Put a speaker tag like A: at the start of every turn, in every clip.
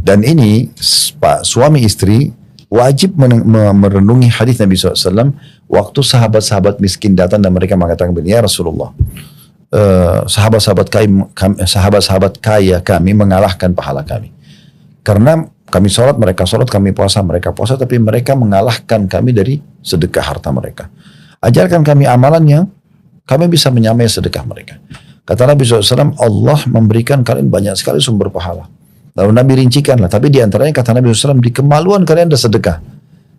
A: Dan ini Pak suami istri wajib merenungi hadis Nabi SAW waktu sahabat-sahabat miskin datang dan mereka mengatakan begini, ya Rasulullah, sahabat-sahabat kaya kami mengalahkan pahala kami. Karena kami sholat, mereka sholat, kami puasa, mereka puasa, tapi mereka mengalahkan kami dari sedekah harta mereka. Ajarkan kami amalan yang kami bisa menyamai sedekah mereka. Kata Nabi SAW, Allah memberikan kalian banyak sekali sumber pahala. Lalu Nabi rincikanlah, tapi diantaranya kata Nabi SAW, di kemaluan kalian ada sedekah.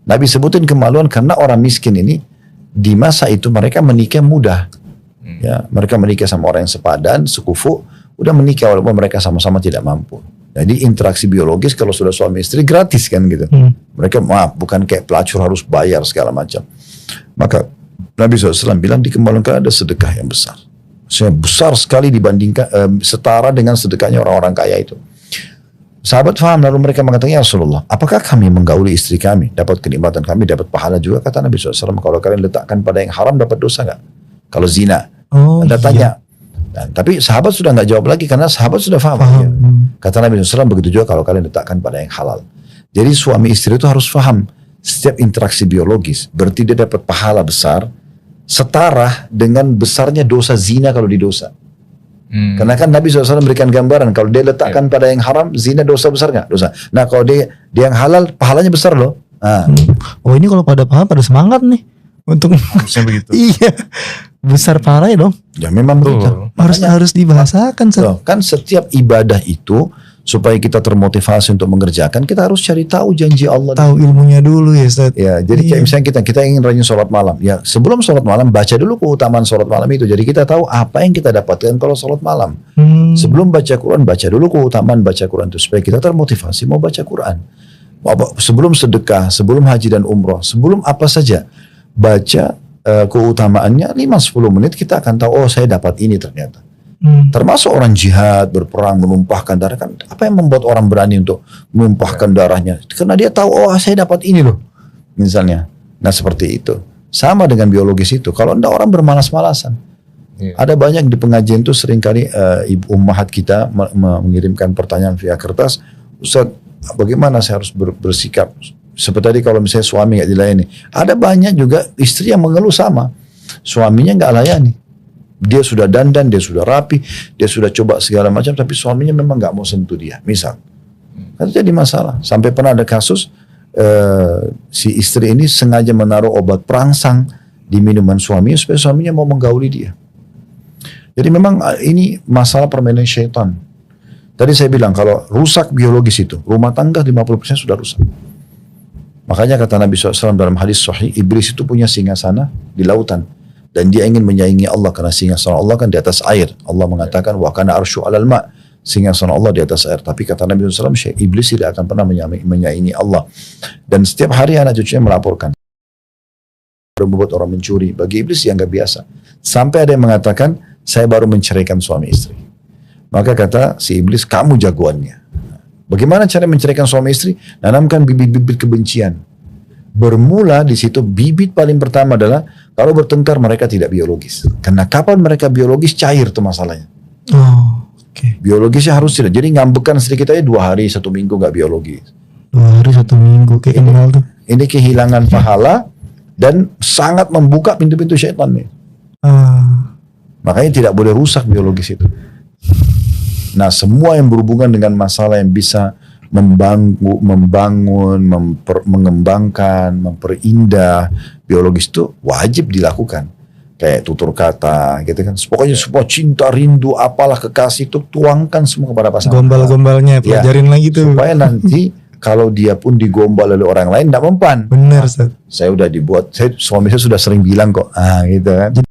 A: Nabi sebutin kemaluan karena orang miskin ini, di masa itu mereka menikah mudah. Ya, mereka menikah sama orang yang sepadan, sekufu, udah menikah walaupun mereka sama-sama tidak mampu. Jadi interaksi biologis kalau sudah suami istri gratis kan gitu. Mereka bukan kayak pelacur harus bayar segala macam. Maka Nabi SAW bilang di kemaluan kalian ada sedekah yang besar. Besar sekali dibandingkan setara dengan sedekahnya orang-orang kaya itu. Sahabat faham, lalu mereka mengatakan, ya Rasulullah, apakah kami menggauli istri kami, dapat kenikmatan kami, dapat pahala juga? Kata Nabi SAW, kalau kalian letakkan pada yang haram, dapat dosa gak? Kalau zina. Anda tanya. Dan, tapi sahabat sudah gak jawab lagi, karena sahabat sudah faham. Ya. Kata Nabi SAW, begitu juga kalau kalian letakkan pada yang halal. Jadi suami istri itu harus faham, setiap interaksi biologis, berarti dia dapat pahala besar, setara dengan besarnya dosa zina kalau didosa. Karena kan Nabi SAW berikan gambaran, kalau dia letakkan pada yang haram, zina dosa besar nggak? Dosa. Nah kalau dia yang halal, pahalanya besar loh.
B: Oh ini kalau pada paham, pada semangat nih untuk
C: begitu.
B: Iya, besar parah ya dong.
A: Ya memang begitu.
B: Harus dibahasakan.
A: Kan setiap ibadah itu supaya kita termotivasi untuk mengerjakan, kita harus cari tahu janji Allah.
B: Tahu ilmunya dulu ya Ustaz.
A: Ya, jadi kayak misalnya kita ingin rajin sholat malam. Ya, sebelum sholat malam baca dulu keutamaan sholat malam itu. Jadi kita tahu apa yang kita dapatkan kalau sholat malam. Sebelum baca Quran, baca dulu keutamaan baca Quran itu supaya kita termotivasi mau baca Quran. Sebelum sedekah, sebelum haji dan umroh, sebelum apa saja baca keutamaannya 5-10 menit kita akan tahu, oh saya dapat ini ternyata. Termasuk orang jihad, berperang, menumpahkan darah kan. Apa yang membuat orang berani untuk menumpahkan darahnya? Karena dia tahu, oh saya dapat ini loh. Misalnya. Nah seperti itu. Sama dengan biologis itu. Kalau enggak orang bermalas-malasan. Ada banyak di pengajian itu seringkali ibu ummahat kita mengirimkan pertanyaan via kertas. Ustaz, bagaimana saya harus bersikap? Seperti tadi kalau misalnya suami nggak dilayani. Ada banyak juga istri yang mengeluh sama. Suaminya nggak layani. Dia sudah dandan, dia sudah rapi, dia sudah coba segala macam, tapi suaminya memang nggak mau sentuh dia. Misal, kan jadi masalah. Sampai pernah ada kasus si istri ini sengaja menaruh obat perangsang di minuman suaminya supaya suaminya mau menggauli dia. Jadi memang ini masalah permainan syaitan. Tadi saya bilang kalau rusak biologis itu, rumah tangga 50% sudah rusak. Makanya kata Nabi SAW dalam hadis sahih, iblis itu punya singgasana di lautan. Dan dia ingin menyaingi Allah karena singgasana Allah kan di atas air. Allah mengatakan wa kana arsyu 'alal ma'. Singgasana Allah di atas air. Tapi kata Nabi SAW, iblis tidak akan pernah menyaingi Allah. Dan setiap hari anak cucunya melaporkan. Membuat orang mencuri. Bagi iblis yang gak biasa. Sampai ada yang mengatakan, saya baru menceraikan suami istri. Maka kata si iblis, kamu jagoannya. Bagaimana cara menceraikan suami istri? Nanamkan bibit-bibit kebencian. Bermula di situ bibit paling pertama adalah kalau bertengkar mereka tidak biologis. Karena kapan mereka biologis cair tuh masalahnya. Biologisnya harus tidak. Jadi ngambekan sedikit aja 2 hari 1 minggu nggak biologis.
B: 2 hari 1 minggu kayak kenal tuh.
A: Ini kehilangan pahala dan sangat membuka pintu-pintu syaitan nih. Makanya tidak boleh rusak biologis itu. Nah semua yang berhubungan dengan masalah yang bisa membangun, mengembangkan, memperindah biologis itu wajib dilakukan. Kayak tutur kata, gitu kan. Pokoknya semua cinta, rindu, apalah kekasih itu tuangkan semua kepada pasangan.
B: Gombal-gombalnya pelajarin lagi tuh.
A: Supaya nanti kalau dia pun digombal oleh orang lain tidak mempan.
B: Benar, Ustaz.
A: Saya udah dibuat, suami saya sudah sering bilang kok, gitu kan.